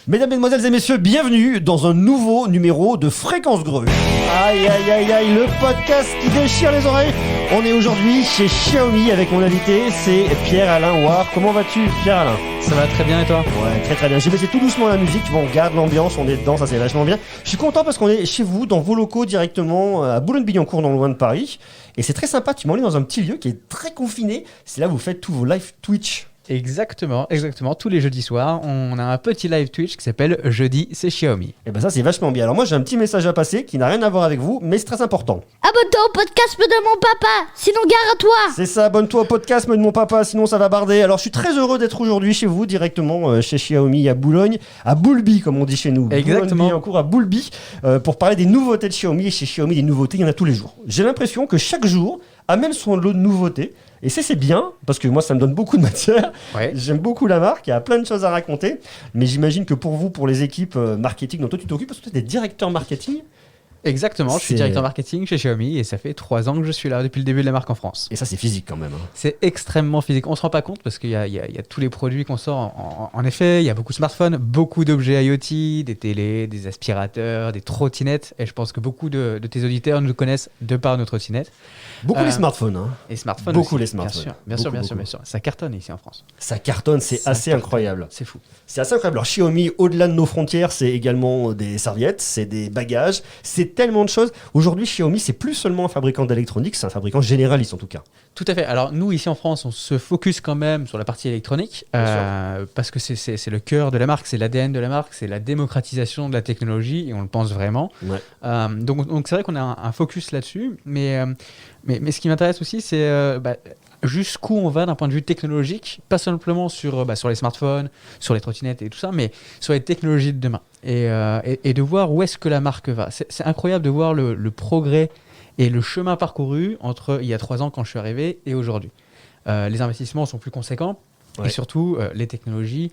Mesdames, Mesdemoiselles et Messieurs, bienvenue dans un nouveau numéro de Fréquence Greux. Aïe aïe aïe aïe, le podcast qui déchire les oreilles. On est aujourd'hui chez Xiaomi avec mon invité, c'est Pierre-Alain Ouard. Comment vas-tu, Pierre-Alain ? Ça va très bien et toi ? Ouais, très très bien. J'ai baissé tout doucement la musique, on garde l'ambiance, on est dedans, ça c'est vachement bien. Je suis content parce qu'on est chez vous, dans vos locaux directement, à Boulogne-Billancourt, dans le loin de Paris. Et c'est très sympa, tu m'emmènes dans un petit lieu qui est très confiné. C'est là où vous faites tous vos live Twitch. Exactement. Tous les jeudis soirs, on a un petit live Twitch qui s'appelle Jeudi, c'est Xiaomi. Et ben ça c'est vachement bien. Alors moi j'ai un petit message à passer qui n'a rien à voir avec vous, mais c'est très important. Abonne-toi au podcast de mon papa, sinon gare à toi. C'est ça, abonne-toi au podcast de mon papa, sinon ça va barder. Alors je suis très heureux d'être aujourd'hui chez vous, directement chez Xiaomi à Boulogne, à Boulby comme on dit chez nous. Exactement. Boulogne-Billancourt à Boulby, pour parler des nouveautés de Xiaomi. Et chez Xiaomi, des nouveautés, il y en a tous les jours. J'ai l'impression que chaque jour amène son lot de nouveautés. Et c'est bien, parce que moi ça me donne beaucoup de matière. Ouais. J'aime beaucoup la marque, il y a plein de choses à raconter. Mais j'imagine que pour vous, pour les équipes marketing dont toi tu t'occupes, parce que tu es directeur marketing. Exactement, je suis directeur marketing chez Xiaomi et ça fait 3 ans que je suis là depuis le début de la marque en France. Et ça c'est physique quand même. C'est extrêmement physique. On se rend pas compte parce qu'il y a tous les produits qu'on sort. En effet, il y a beaucoup de smartphones, beaucoup d'objets IoT, des télés, des aspirateurs, des trottinettes. Et je pense que beaucoup de tes auditeurs nous connaissent de par nos trottinettes. Beaucoup les smartphones. Les smartphones beaucoup aussi, les smartphones. Bien sûr. Ça cartonne ici en France. Ça cartonne, c'est assez incroyable. C'est fou. C'est assez incroyable. Alors Xiaomi, au-delà de nos frontières, c'est également des serviettes, c'est des bagages, c'est tellement de choses. Aujourd'hui, Xiaomi, c'est plus seulement un fabricant d'électronique, c'est un fabricant généraliste en tout cas. Tout à fait. Alors nous, ici en France, on se focus quand même sur la partie électronique parce que c'est le cœur de la marque, c'est l'ADN de la marque, c'est la démocratisation de la technologie et on le pense vraiment. Ouais. Donc c'est vrai qu'on a un focus là-dessus, mais ce qui m'intéresse aussi, c'est jusqu'où on va d'un point de vue technologique, pas simplement sur les smartphones, sur les trottinettes et tout ça, mais sur les technologies de demain et de voir où est-ce que la marque va. C'est incroyable de voir le progrès et le chemin parcouru entre il y a 3 ans quand je suis arrivé et aujourd'hui. Les investissements sont plus conséquents et surtout les technologies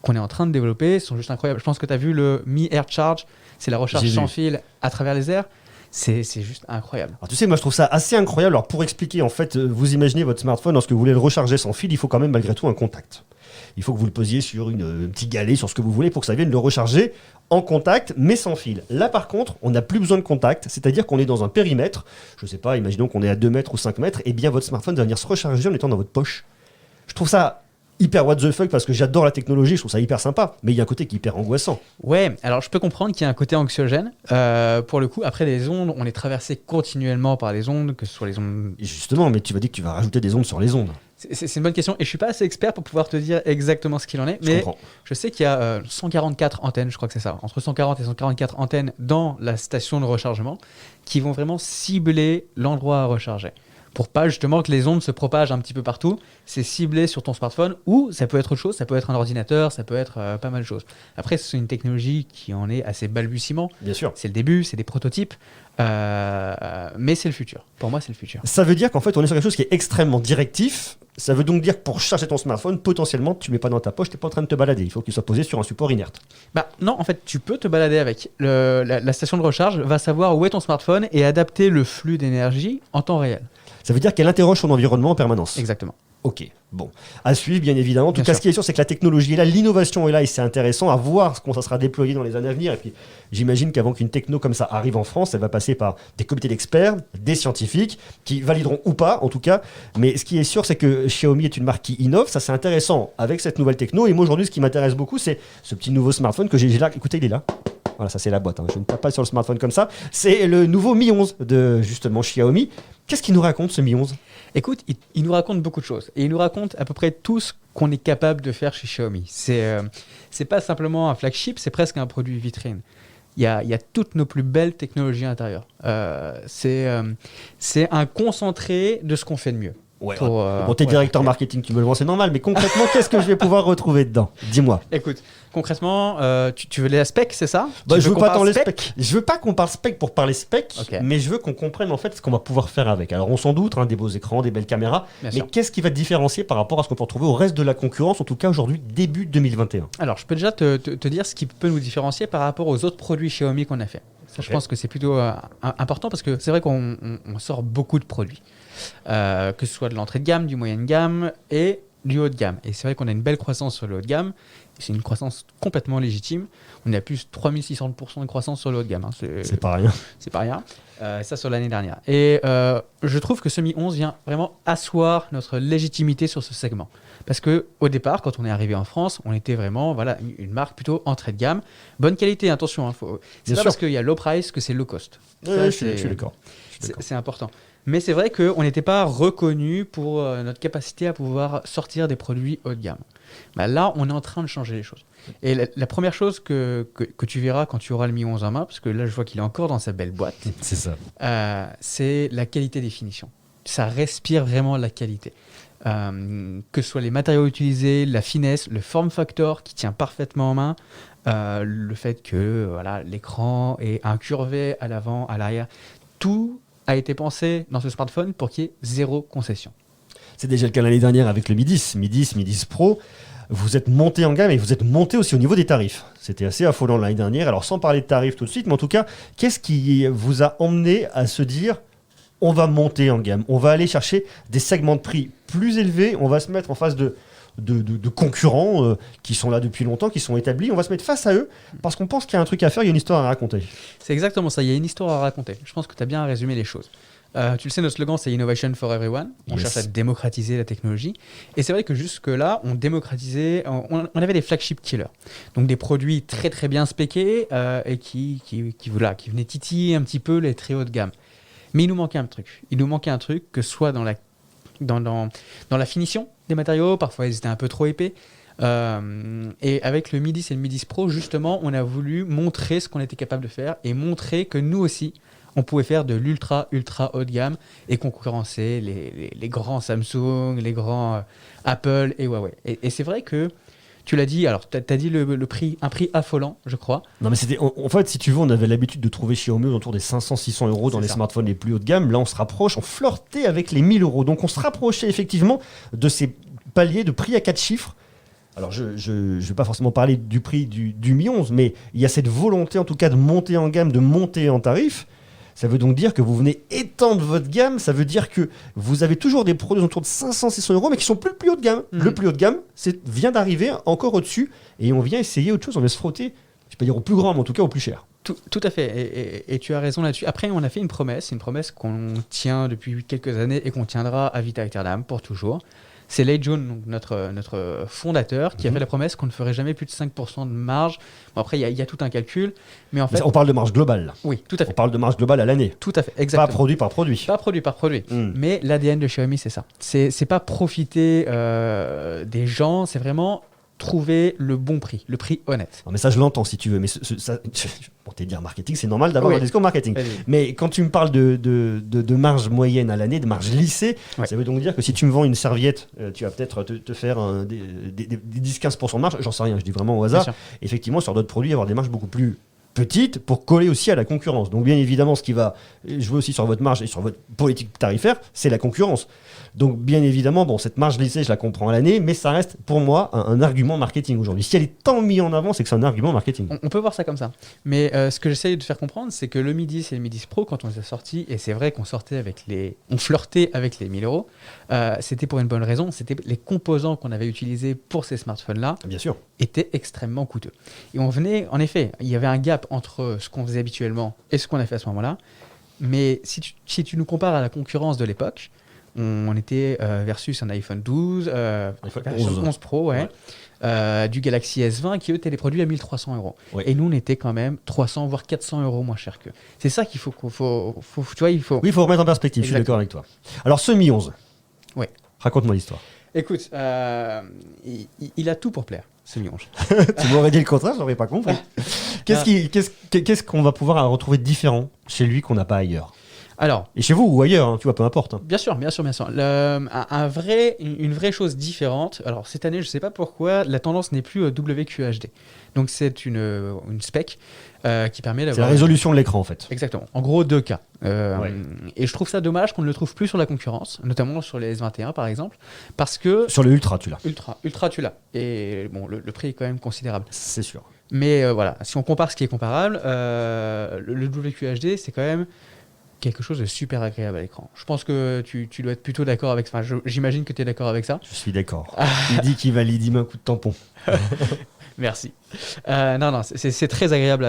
qu'on est en train de développer sont juste incroyables. Je pense que tu as vu le Mi Air Charge, c'est la recharge sans fil à travers les airs. C'est juste incroyable. Alors tu sais, moi je trouve ça assez incroyable. Alors pour expliquer, en fait, vous imaginez votre smartphone, lorsque vous voulez le recharger sans fil, il faut quand même malgré tout un contact. Il faut que vous le posiez sur une petite galette, sur ce que vous voulez, pour que ça vienne le recharger en contact, mais sans fil. Là par contre, on n'a plus besoin de contact, c'est-à-dire qu'on est dans un périmètre, je sais pas, imaginons qu'on est à 2 mètres ou 5 mètres, et bien votre smartphone va venir se recharger en étant dans votre poche. Je trouve ça hyper what the fuck parce que j'adore la technologie, je trouve ça hyper sympa, mais il y a un côté qui est hyper angoissant. Ouais, alors je peux comprendre qu'il y a un côté anxiogène. Pour le coup, après les ondes, on est traversé continuellement par les ondes, que ce soit les ondes... Et justement, mais tu vas dire que tu vas rajouter des ondes sur les ondes. C'est une bonne question et je suis pas assez expert pour pouvoir te dire exactement ce qu'il en est, mais je sais qu'il y a 144 antennes, je crois que c'est ça, entre 140 et 144 antennes dans la station de rechargement qui vont vraiment cibler l'endroit à recharger. Pour pas justement que les ondes se propagent un petit peu partout, c'est ciblé sur ton smartphone ou ça peut être autre chose, ça peut être un ordinateur, ça peut être pas mal de choses. Après, c'est une technologie qui en est assez balbutiement. Bien sûr. C'est le début, c'est des prototypes, mais c'est le futur. Pour moi, c'est le futur. Ça veut dire qu'en fait, on est sur quelque chose qui est extrêmement directif. Ça veut donc dire que pour charger ton smartphone, potentiellement, tu ne mets pas dans ta poche, tu n'es pas en train de te balader. Il faut qu'il soit posé sur un support inerte. Non, en fait, tu peux te balader avec. La station de recharge va savoir où est ton smartphone et adapter le flux d'énergie en temps réel. Ça veut dire qu'elle interroge son environnement en permanence. Exactement. Ok, bon. À suivre, bien évidemment. En tout cas, ce qui est sûr, c'est que la technologie est là, l'innovation est là et c'est intéressant à voir comment ça sera déployé dans les années à venir. Et puis, j'imagine qu'avant qu'une techno comme ça arrive en France, elle va passer par des comités d'experts, des scientifiques qui valideront ou pas, en tout cas. Mais ce qui est sûr, c'est que Xiaomi est une marque qui innove. Ça, c'est intéressant avec cette nouvelle techno. Et moi, aujourd'hui, ce qui m'intéresse beaucoup, c'est ce petit nouveau smartphone que j'ai là. Écoutez, il est là. Voilà, ça c'est la boîte. Je ne tape pas sur le smartphone comme ça. C'est le nouveau Mi 11 de justement Xiaomi. Qu'est-ce qu'il nous raconte ce Mi 11 ? Écoute, il nous raconte beaucoup de choses. Et il nous raconte à peu près tout ce qu'on est capable de faire chez Xiaomi. C'est pas simplement un flagship, c'est presque un produit vitrine. Il y a toutes nos plus belles technologies à l'intérieur. C'est un concentré de ce qu'on fait de mieux. Ouais, bon, t'es directeur marketing, tu me le vends, c'est normal, mais concrètement, qu'est-ce que je vais pouvoir retrouver dedans ? Dis-moi. Écoute, concrètement, tu veux les specs, c'est ça ? Je veux pas tant les specs. Je veux pas qu'on parle spec pour parler spec, mais je veux qu'on comprenne en fait ce qu'on va pouvoir faire avec. Alors on s'en doute, des beaux écrans, des belles caméras, mais qu'est-ce qui va te différencier par rapport à ce qu'on peut retrouver au reste de la concurrence, en tout cas aujourd'hui, début 2021 ? Alors je peux déjà te dire ce qui peut nous différencier par rapport aux autres produits Xiaomi qu'on a fait. Ça, je pense que c'est plutôt important parce que c'est vrai qu'on sort beaucoup de produits. Que ce soit de l'entrée de gamme, du moyen de gamme et du haut de gamme. Et c'est vrai qu'on a une belle croissance sur le haut de gamme. C'est une croissance complètement légitime. On est à plus de 3600% de croissance sur le haut de gamme. Hein. C'est pas rien. C'est pas rien. Ça sur l'année dernière. Et je trouve que ce Mi 11 vient vraiment asseoir notre légitimité sur ce segment. Parce qu'au départ, quand on est arrivé en France, on était vraiment une marque plutôt entrée de gamme. Bonne qualité, attention. Hein, c'est pas parce qu'il y a low price que c'est low cost. Je suis d'accord. C'est important. Mais c'est vrai qu'on n'était pas reconnu pour notre capacité à pouvoir sortir des produits haut de gamme. Là, on est en train de changer les choses. Et la première chose que tu verras quand tu auras le Mi 11 en main, parce que là, je vois qu'il est encore dans sa belle boîte, c'est ça. C'est la qualité des finitions. Ça respire vraiment la qualité. Que ce soit les matériaux utilisés, la finesse, le form factor qui tient parfaitement en main, le fait que l'écran est incurvé à l'avant, à l'arrière, tout a été pensé dans ce smartphone pour qu'il y ait zéro concession. C'est déjà le cas l'année dernière avec le Mi 10, Mi 10, Mi 10 Pro. Vous êtes monté en gamme et vous êtes monté aussi au niveau des tarifs. C'était assez affolant l'année dernière. Alors sans parler de tarifs tout de suite, mais en tout cas, qu'est-ce qui vous a emmené à se dire on va monter en gamme, on va aller chercher des segments de prix plus élevés, on va se mettre en face de concurrents qui sont là depuis longtemps, qui sont établis, on va se mettre face à eux parce qu'on pense qu'il y a un truc à faire, il y a une histoire à raconter. C'est exactement ça, il y a une histoire à raconter. Je pense que tu as bien résumé les choses. Tu le sais, notre slogan, c'est Innovation for Everyone. On cherche à démocratiser la technologie. Et c'est vrai que jusque-là, on démocratisait, on avait des flagship killers. Donc des produits très très bien spéqués et qui venaient titiller un petit peu les très hauts de gamme. Mais il nous manquait un truc. Il nous manquait un truc, que ce soit dans la finition des matériaux, parfois ils étaient un peu trop épais. Et avec le Mi 10 et le Mi 10 Pro, justement, on a voulu montrer ce qu'on était capable de faire et montrer que nous aussi, on pouvait faire de l'ultra haut de gamme et concurrencer les grands Samsung, les grands Apple et Huawei. Et c'est vrai que tu l'as dit, alors tu as dit le prix, un prix affolant, je crois. Non mais c'était, en fait, si tu veux, on avait l'habitude de trouver Xiaomi autour des 500-600 euros dans les smartphones les plus haut de gamme. Là, on se rapproche, on flirtait avec les 1000 euros. Donc on se rapprochait effectivement de ces paliers de prix à 4 chiffres. Alors je ne vais pas forcément parler du prix du Mi 11, mais il y a cette volonté en tout cas de monter en gamme, de monter en tarif. Ça veut donc dire que vous venez étendre votre gamme, ça veut dire que vous avez toujours des produits autour de 500-600 euros, mais qui sont plus le plus haut de gamme. Le plus haut de gamme vient d'arriver encore au-dessus, et on vient essayer autre chose, on vient se frotter, je ne vais pas dire au plus grand, mais en tout cas au plus cher. Tout à fait, et tu as raison là-dessus. Après, on a fait une promesse qu'on tient depuis quelques années et qu'on tiendra à vitam aeternam pour toujours. C'est Lei Jun, donc notre fondateur, qui a fait la promesse qu'on ne ferait jamais plus de 5% de marge. Bon, après, il y a tout un calcul. Mais en fait, on parle de marge globale. Là. Oui, tout à fait. On parle de marge globale à l'année. Tout à fait, exactement. Pas produit par produit. Pas produit par produit. Mais l'ADN de Xiaomi, c'est ça. C'est pas profiter des gens, c'est vraiment trouver le bon prix, le prix honnête. Non, mais ça, je l'entends si tu veux. Mais pour te dire marketing, c'est normal d'avoir un discours marketing. Mais quand tu me parles de marge moyenne à l'année, de marge lissée, ça veut donc dire que si tu me vends une serviette, tu vas peut-être te faire des 10-15% de marge. J'en sais rien, je dis vraiment au hasard. Effectivement, sur d'autres produits, avoir des marges beaucoup plus petites pour coller aussi à la concurrence. Donc bien évidemment, ce qui va jouer aussi sur votre marge et sur votre politique tarifaire, c'est la concurrence. Donc bien évidemment, cette marge lissée, je la comprends à l'année, mais ça reste pour moi un argument marketing aujourd'hui. Si elle est tant mise en avant, c'est que c'est un argument marketing. On peut voir ça comme ça. Mais ce que j'essaye de faire comprendre, c'est que le Mi 10 et le Mi 10 Pro, quand on les a sortis, et c'est vrai qu'on on flirtait avec les 1000 euros, c'était pour une bonne raison. C'était les composants qu'on avait utilisés pour ces smartphones-là. Bien sûr. Étaient extrêmement coûteux. Et on venait, en effet, il y avait un gap entre ce qu'on faisait habituellement et ce qu'on a fait à ce moment-là. Mais si tu nous compares à la concurrence de l'époque, on était versus un iPhone 12, iPhone 11 Pro, du Galaxy S20 qui eux étaient des produits à 1300 euros. Oui. Et nous, on était quand même 300 voire 400 euros moins cher qu'eux. C'est ça qu'il faut, tu vois, il faut. Oui, il faut remettre en perspective. Exactement. Je suis d'accord avec toi. Alors ce Mi 11. Oui. Raconte-moi l'histoire. Écoute, il a tout pour plaire, ce Mi 11. Tu m'aurais dit le contraire, je n'aurais pas compris. Qu'est-ce qu'on va pouvoir retrouver de différent chez lui qu'on n'a pas ailleurs? Alors, et chez vous ou ailleurs, tu vois, peu importe. Hein. Bien sûr. Une vraie chose différente. Alors cette année, je ne sais pas pourquoi, la tendance n'est plus WQHD. Donc c'est une spec qui permet d'avoir... C'est la résolution de l'écran en fait. Exactement. En gros, 2K. Et je trouve ça dommage qu'on ne le trouve plus sur la concurrence, notamment sur les S21 par exemple, parce que... Sur le Ultra, tu l'as. Ultra, tu l'as. Et bon, le prix est quand même considérable. C'est sûr. Mais voilà, si on compare ce qui est comparable, le WQHD, c'est quand même quelque chose de super agréable à l'écran. Je pense que tu dois être plutôt d'accord avec ça. J'imagine que tu es d'accord avec ça. Je suis d'accord. Il dit qu'il valide, il met un coup de tampon. Merci. Non, c'est très agréable,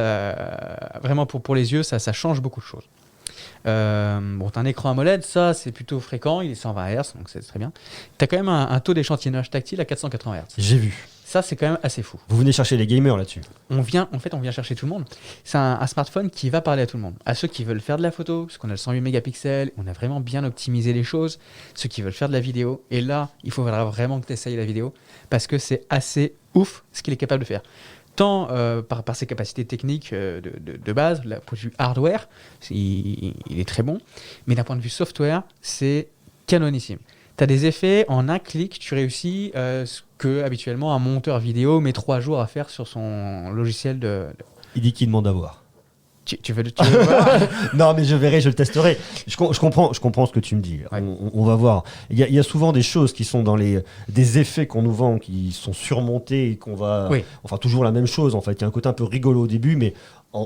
vraiment pour les yeux, ça change beaucoup de choses. Bon, t'as un écran AMOLED, ça c'est plutôt fréquent, il est 120 Hz, donc c'est très bien. T'as quand même un taux d'échantillonnage tactile à 480 Hz. J'ai vu. Ça c'est quand même assez fou. Vous venez chercher les gamers là-dessus. On vient chercher tout le monde. C'est un smartphone qui va parler à tout le monde. À ceux qui veulent faire de la photo, parce qu'on a le 108 mégapixels, on a vraiment bien optimisé les choses. Ceux qui veulent faire de la vidéo, et là, il faudra vraiment que tu essayes la vidéo, parce que c'est assez ouf ce qu'il est capable de faire. Tant par ses capacités techniques de base, d'un point de vue hardware, il est très bon, mais d'un point de vue software, c'est canonissime. Tu as des effets, en un clic, tu réussis ce que habituellement un monteur vidéo met 3 jours à faire sur son logiciel Il dit qu'il demande à voir. Tu veux voir? Non, mais je verrai, je le testerai. Je comprends ce que tu me dis. Ouais. On va voir. Il y a souvent des choses qui sont dans des effets qu'on nous vend, qui sont surmontés et qu'on va. Oui. Enfin, toujours la même chose. En fait, il y a un côté un peu rigolo au début, mais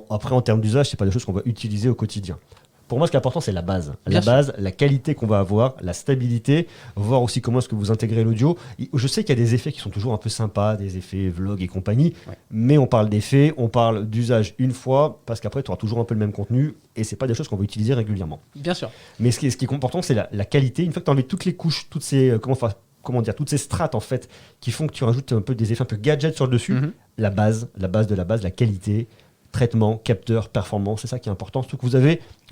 après, en termes d'usage, c'est pas des choses qu'on va utiliser au quotidien. Pour moi, ce qui est important, c'est la base. Bien sûr. Base, la qualité qu'on va avoir, la stabilité, voir aussi comment est-ce que vous intégrez l'audio. Je sais qu'il y a des effets qui sont toujours un peu sympas, des effets vlog et compagnie, mais on parle d'effets, on parle d'usage une fois, parce qu'après, tu auras toujours un peu le même contenu, et c'est pas des choses qu'on va utiliser régulièrement. Bien sûr. Mais ce qui est important, c'est la qualité. Une fois que tu as enlevé toutes les couches, toutes ces, toutes ces strates, en fait, qui font que tu rajoutes un peu des effets un peu gadgets sur le dessus, la base de la base, la qualité, traitement, capteur, performance, c'est ça qui est important. Surtout que vous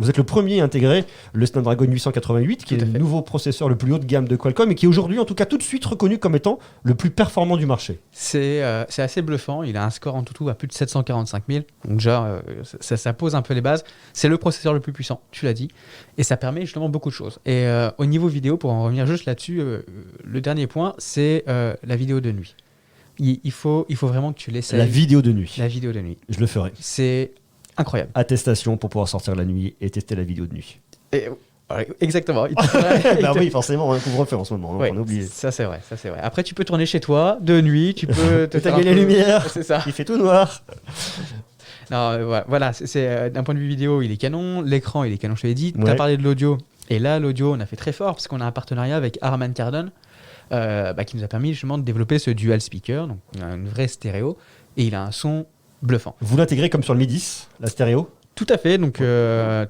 êtes le premier à intégrer le Snapdragon 888, qui est le nouveau processeur le plus haut de gamme de Qualcomm et qui est aujourd'hui, en tout cas tout de suite reconnu comme étant le plus performant du marché. C'est assez bluffant. Il a un score en tout à plus de 745 000. Donc déjà, ça pose un peu les bases. C'est le processeur le plus puissant, tu l'as dit. Et ça permet justement beaucoup de choses. Et au niveau vidéo, pour en revenir juste là-dessus, le dernier point, c'est la vidéo de nuit. Il faut vraiment que tu l'essayes. La vidéo de nuit. La vidéo de nuit. Je le ferai. C'est incroyable. Attestation pour pouvoir sortir la nuit et tester la vidéo de nuit. Et, exactement. Bah oui, forcément, un couvre-feu en ce moment, ouais, on a oublié. Ça c'est vrai. Après, tu peux tourner chez toi de nuit, tu peux te faire les lumières, c'est ça. Il fait tout noir. Non, voilà, c'est d'un point de vue vidéo, il est canon. L'écran, il est canon, je te l'ai dit. Ouais. Tu as parlé de l'audio. Et là, l'audio, on a fait très fort parce qu'on a un partenariat avec Harman Kardon qui nous a permis justement de développer ce dual speaker. Donc, on a une vraie stéréo et il a un son bluffant. Vous l'intégrez comme sur le Mi 10, la stéréo? Tout à fait. Donc,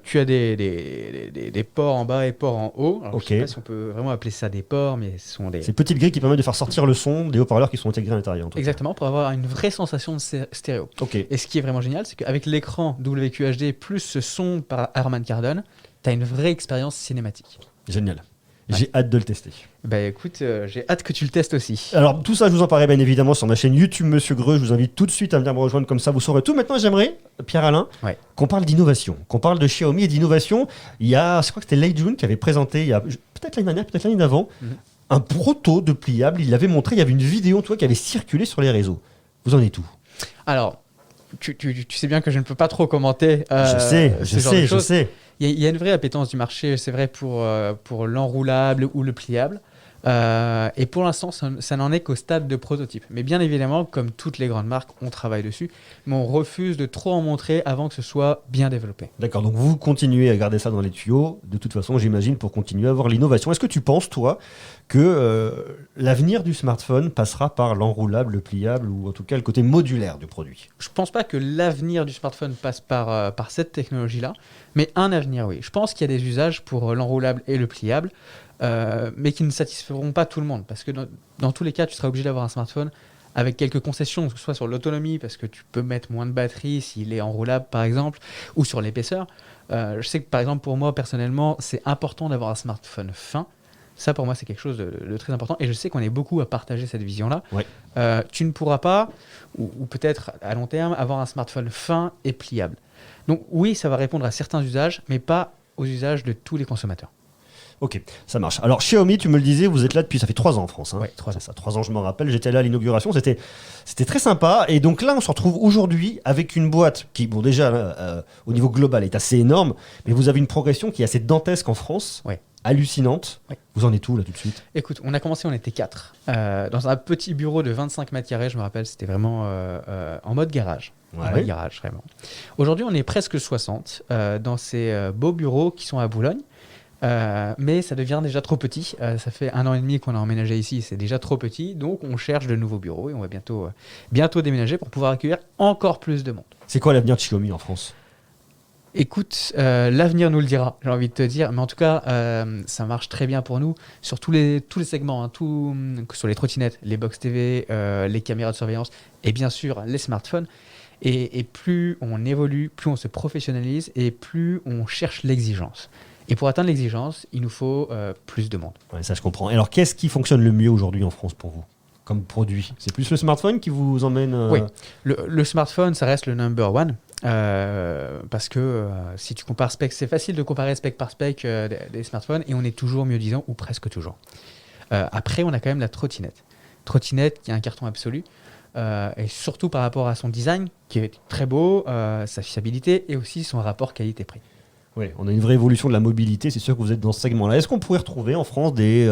tu as des ports en bas et ports en haut. Alors, Ok. je ne sais pas si on peut vraiment appeler ça des ports, mais ce sont des. Ces petites grilles qui permettent de faire sortir le son des haut-parleurs qui sont intégrés à l'intérieur. en tout cas. Exactement, pour avoir une vraie sensation de stéréo. Ok. Et ce qui est vraiment génial, c'est qu'avec l'écran WQHD plus ce son par Harman Kardon, tu as une vraie expérience cinématique. Génial. J'ai hâte de le tester. Bah écoute, j'ai hâte que tu le testes aussi. Alors tout ça, je vous en parlerai bien évidemment sur ma chaîne YouTube Monsieur Greux. Je vous invite tout de suite à venir me rejoindre, comme ça vous saurez tout. Maintenant, j'aimerais, Pierre-Alain, qu'on parle d'innovation, qu'on parle de Xiaomi et d'innovation. Il y a, je crois que c'était Lei Jun qui avait présenté, il y a peut-être l'année dernière, peut-être l'année d'avant, un proto de pliable. Il l'avait montré, il y avait une vidéo toi, qui avait circulé sur les réseaux. Vous en êtes où? Alors, tu sais bien que je ne peux pas trop commenter je sais. Il y a une vraie appétence du marché, c'est vrai, pour l'enroulable ou le pliable. Et pour l'instant, ça n'en est qu'au stade de prototype. Mais bien évidemment, comme toutes les grandes marques, on travaille dessus. Mais on refuse de trop en montrer avant que ce soit bien développé. D'accord, donc vous continuez à garder ça dans les tuyaux, de toute façon, j'imagine, pour continuer à avoir l'innovation. Est-ce que tu penses, toi, que l'avenir du smartphone passera par l'enroulable, le pliable, ou en tout cas le côté modulaire du produit? Je ne pense pas que l'avenir du smartphone passe par cette technologie-là, mais un avenir, oui. Je pense qu'il y a des usages pour l'enroulable et le pliable, mais qui ne satisferont pas tout le monde. Parce que dans tous les cas, tu seras obligé d'avoir un smartphone avec quelques concessions, que ce soit sur l'autonomie, parce que tu peux mettre moins de batterie s'il est enroulable, par exemple, ou sur l'épaisseur. Je sais que, par exemple, pour moi, personnellement, c'est important d'avoir un smartphone fin. Ça, pour moi, c'est quelque chose de très important. Et je sais qu'on est beaucoup à partager cette vision-là. Ouais. Tu ne pourras pas, ou peut-être à long terme, avoir un smartphone fin et pliable. Donc oui, ça va répondre à certains usages, mais pas aux usages de tous les consommateurs. Ok, ça marche. Alors Xiaomi, tu me le disais, vous êtes là depuis, ça fait 3 ans en France. Hein. Ouais, 3 ans. C'est ça, 3 ans, je m'en rappelle. J'étais là à l'inauguration, c'était très sympa. Et donc là, on se retrouve aujourd'hui avec une boîte qui, bon déjà, au niveau global, est assez énorme, mais vous avez une progression qui est assez dantesque en France. Ouais. Hallucinante. Ouais. Vous en êtes où là tout de suite? Écoute, on a commencé, on était 4. Dans un petit bureau de 25 mètres carrés, je me rappelle, c'était vraiment en mode garage. Ouais. Un vrai garage, vraiment. Aujourd'hui, on est presque 60 dans ces beaux bureaux qui sont à Boulogne. Mais ça devient déjà trop petit. Ça fait 1 an et demi qu'on a emménagé ici, c'est déjà trop petit. Donc on cherche de nouveaux bureaux et on va bientôt déménager pour pouvoir accueillir encore plus de monde. C'est quoi l'avenir de Xiaomi en France? Écoute, l'avenir nous le dira, j'ai envie de te dire. Mais en tout cas, ça marche très bien pour nous sur tous les segments, hein, que ce soit les trottinettes, les box TV, les caméras de surveillance et bien sûr les smartphones. Et plus on évolue, plus on se professionnalise et plus on cherche l'exigence. Et pour atteindre l'exigence, il nous faut plus de monde. Ouais, ça je comprends. Et alors qu'est-ce qui fonctionne le mieux aujourd'hui en France pour vous comme produit? C'est plus le smartphone qui vous emmène Oui, le smartphone, ça reste le number one. Parce que si tu compares spec, c'est facile de comparer spec par spec des smartphones et on est toujours mieux disant ou presque toujours. Après, on a quand même la trottinette. Trottinette qui a un carton absolu et surtout par rapport à son design qui est très beau, sa fiabilité et aussi son rapport qualité-prix. Oui, on a une vraie évolution de la mobilité, c'est sûr que vous êtes dans ce segment-là. Est-ce qu'on pourrait retrouver en France des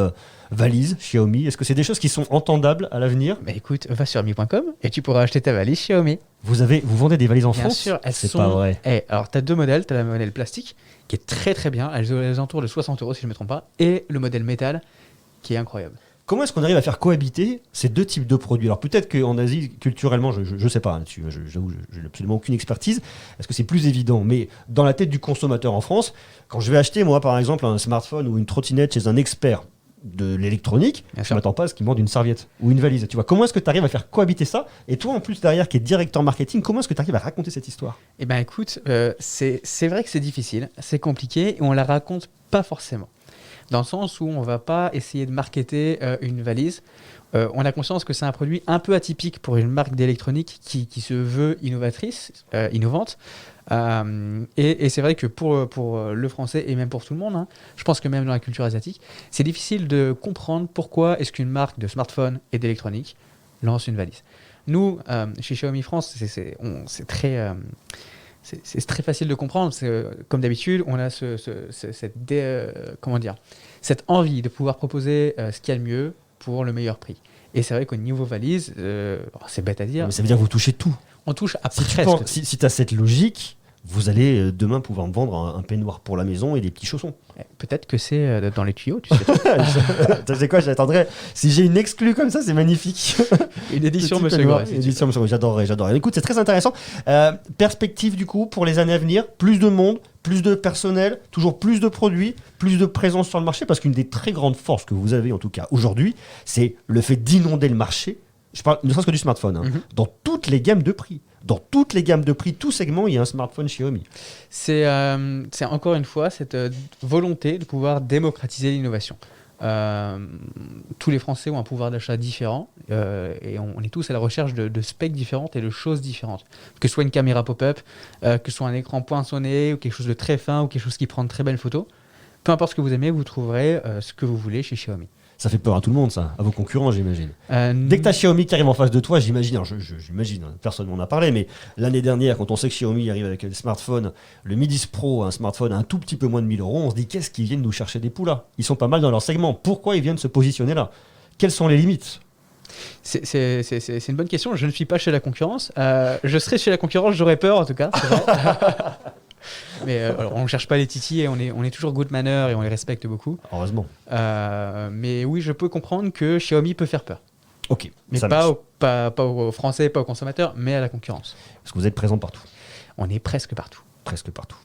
valises Xiaomi? Est-ce que c'est des choses qui sont entendables à l'avenir? Bah écoute, va sur mi.com et tu pourras acheter ta valise Xiaomi. Vous vendez des valises en Bien France? sûr, elles c'est sont... pas vrai. Alors, tu as 2 modèles. Tu as le modèle plastique qui est très très bien. Elles ont les alentours de 60 € si je ne me trompe pas. Et le modèle métal qui est incroyable. Comment est-ce qu'on arrive à faire cohabiter ces deux types de produits? Alors peut-être qu'en Asie, culturellement, je ne sais pas là-dessus, j'avoue, je n'ai absolument aucune expertise. Est-ce que c'est plus évident? Mais dans la tête du consommateur en France, quand je vais acheter, moi, par exemple, un smartphone ou une trottinette chez un expert de l'électronique, je ne m'attends pas à ce qu'il me vende une serviette ou une valise. Tu vois, comment est-ce que tu arrives à faire cohabiter ça? Et toi, en plus, derrière, qui est directeur marketing, comment est-ce que tu arrives à raconter cette histoire? Eh bien, écoute, c'est vrai que c'est difficile, c'est compliqué et on la raconte pas forcément. Dans le sens où on ne va pas essayer de marketer une valise. On a conscience que c'est un produit un peu atypique pour une marque d'électronique qui se veut innovante. Et c'est vrai que pour le français et même pour tout le monde, hein, je pense que même dans la culture asiatique, c'est difficile de comprendre pourquoi est-ce qu'une marque de smartphone et d'électronique lance une valise. Nous, chez Xiaomi France, c'est très facile de comprendre. Comme d'habitude, on a cette envie de pouvoir proposer ce qu'il y a de mieux pour le meilleur prix. Et c'est vrai qu'au niveau valise, c'est bête à dire. Mais ça veut dire que vous touchez tout. On touche à Si presque. si tu as cette logique, vous allez demain pouvoir me vendre un peignoir pour la maison et des petits chaussons. Peut-être que c'est dans les tuyaux, tu sais. Tu sais quoi, j'attendrai. Si j'ai une exclue comme ça, c'est magnifique. Une édition, Petit monsieur peignoir, Gouret. une édition, monsieur Gouret, j'adorerais. Écoute, c'est très intéressant. Perspective du coup pour les années à venir, plus de monde, plus de personnel, toujours plus de produits, plus de présence sur le marché, parce qu'une des très grandes forces que vous avez en tout cas aujourd'hui, c'est le fait d'inonder le marché. Je parle ne serait-ce que du smartphone, hein, dans toutes les gammes de prix. Dans toutes les gammes de prix, tout segment, il y a un smartphone Xiaomi. C'est encore une fois cette volonté de pouvoir démocratiser l'innovation. Tous les Français ont un pouvoir d'achat différent et on est tous à la recherche de specs différentes et de choses différentes. Que ce soit une caméra pop-up, que ce soit un écran poinçonné ou quelque chose de très fin ou quelque chose qui prend de très belles photos. Peu importe ce que vous aimez, vous trouverez ce que vous voulez chez Xiaomi. Ça fait peur à tout le monde, ça, à vos concurrents, j'imagine. Dès que tu as Xiaomi qui arrive en face de toi, j'imagine, j'imagine, personne ne m'en a parlé, mais l'année dernière, quand on sait que Xiaomi arrive avec le smartphone, le Mi 10 Pro, un smartphone à un tout petit peu moins de 1000 €, on se dit qu'est-ce qu'ils viennent nous chercher des poules là? Ils sont pas mal dans leur segment. Pourquoi ils viennent se positionner là? Quelles sont les limites? C'est une bonne question. Je ne suis pas chez la concurrence. Je serais chez la concurrence, j'aurais peur en tout cas. C'est vrai. Mais alors, on ne cherche pas les titis et on est toujours good manner et on les respecte beaucoup. Heureusement. Mais oui, je peux comprendre que Xiaomi peut faire peur. Ok. Mais ça pas marche. aux Français, pas aux consommateurs, mais à la concurrence. Parce que vous êtes présent partout. On est presque partout. Presque partout.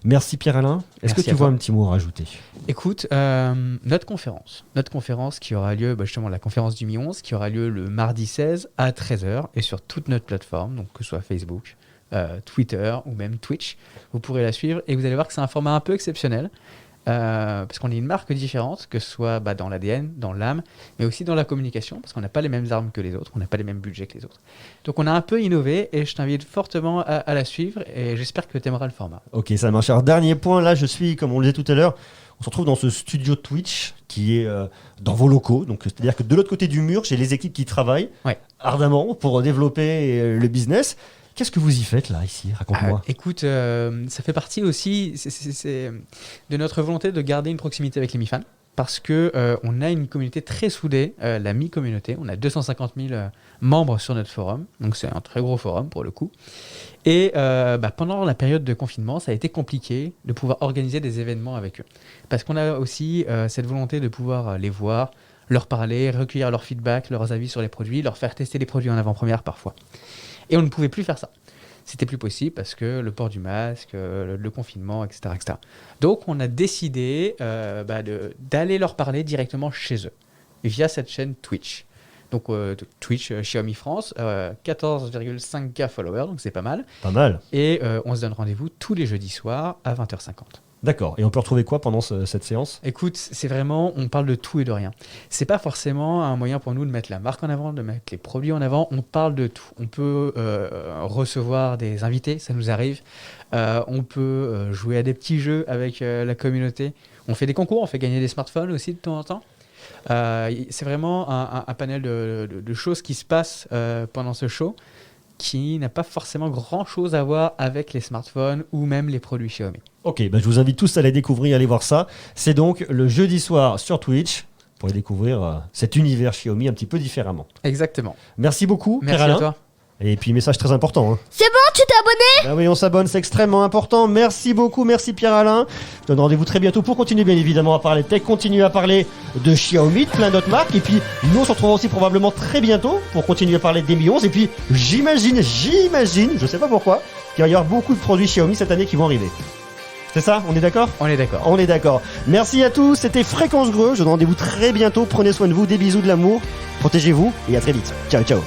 Merci Pierre-Alain. Est-ce que Merci tu à vois toi. un petit mot à rajouter? Écoute, notre conférence qui aura lieu, justement la conférence du Mi-11, qui aura lieu le mardi 16 à 13h et sur toute notre plateforme, donc que ce soit Facebook, Twitter ou même Twitch, vous pourrez la suivre et vous allez voir que c'est un format un peu exceptionnel parce qu'on est une marque différente, que ce soit dans l'ADN, dans l'âme, mais aussi dans la communication, parce qu'on n'a pas les mêmes armes que les autres, on n'a pas les mêmes budgets que les autres. Donc on a un peu innové et je t'invite fortement à la suivre et j'espère que tu aimeras le format. Ok, ça marche. Alors, dernier point, là, je suis, comme on le disait tout à l'heure, on se retrouve dans ce studio Twitch qui est dans vos locaux. Donc, c'est-à-dire que de l'autre côté du mur, j'ai les équipes qui travaillent ardemment pour développer le business. Qu'est-ce que vous y faites là, ici? Raconte-moi. Écoute, ça fait partie aussi de notre volonté de garder une proximité avec les Mi-Fans. parce que on a une communauté très soudée, la Mi-communauté. On a 250 000 membres sur notre forum, donc c'est un très gros forum pour le coup. Et pendant la période de confinement, ça a été compliqué de pouvoir organiser des événements avec eux. Parce qu'on a aussi cette volonté de pouvoir les voir, leur parler, recueillir leur feedback, leurs avis sur les produits, leur faire tester les produits en avant-première parfois. Et on ne pouvait plus faire ça. C'était plus possible parce que le port du masque, le confinement, etc., etc. Donc on a décidé d'aller leur parler directement chez eux, via cette chaîne Twitch. Donc Twitch Xiaomi France, 14,5K followers, donc c'est pas mal. Pas mal. Et on se donne rendez-vous tous les jeudis soirs à 20h50. D'accord. Et on peut retrouver quoi pendant cette séance ? Écoute, c'est vraiment, on parle de tout et de rien. C'est pas forcément un moyen pour nous de mettre la marque en avant, de mettre les produits en avant. On parle de tout. On peut recevoir des invités, ça nous arrive. On peut jouer à des petits jeux avec la communauté. On fait des concours, on fait gagner des smartphones aussi de temps en temps. C'est vraiment un panel de choses qui se passent pendant ce show qui n'a pas forcément grand-chose à voir avec les smartphones ou même les produits Xiaomi. Ok, je vous invite tous à aller découvrir, aller voir ça. C'est donc le jeudi soir sur Twitch pour découvrir cet univers Xiaomi un petit peu différemment. Exactement. Merci beaucoup, Merci Pierre-Alain. à toi. Et puis, message très important. C'est bon, tu t'es abonné? Oui, on s'abonne, c'est extrêmement important. Merci beaucoup, merci Pierre-Alain. Je donne rendez-vous très bientôt pour continuer bien évidemment à parler tech, continuer à parler de Xiaomi, de plein d'autres marques. Et puis, nous on se retrouvera aussi probablement très bientôt pour continuer à parler des Mi 11. Et puis, j'imagine, je sais pas pourquoi, qu'il va y avoir beaucoup de produits Xiaomi cette année qui vont arriver. C'est ça? On est d'accord? On est d'accord. On est d'accord. Merci à tous, c'était Fréquence Greux. Je donne rendez-vous très bientôt. Prenez soin de vous, des bisous, de l'amour. Protégez-vous et à très vite. Ciao, ciao.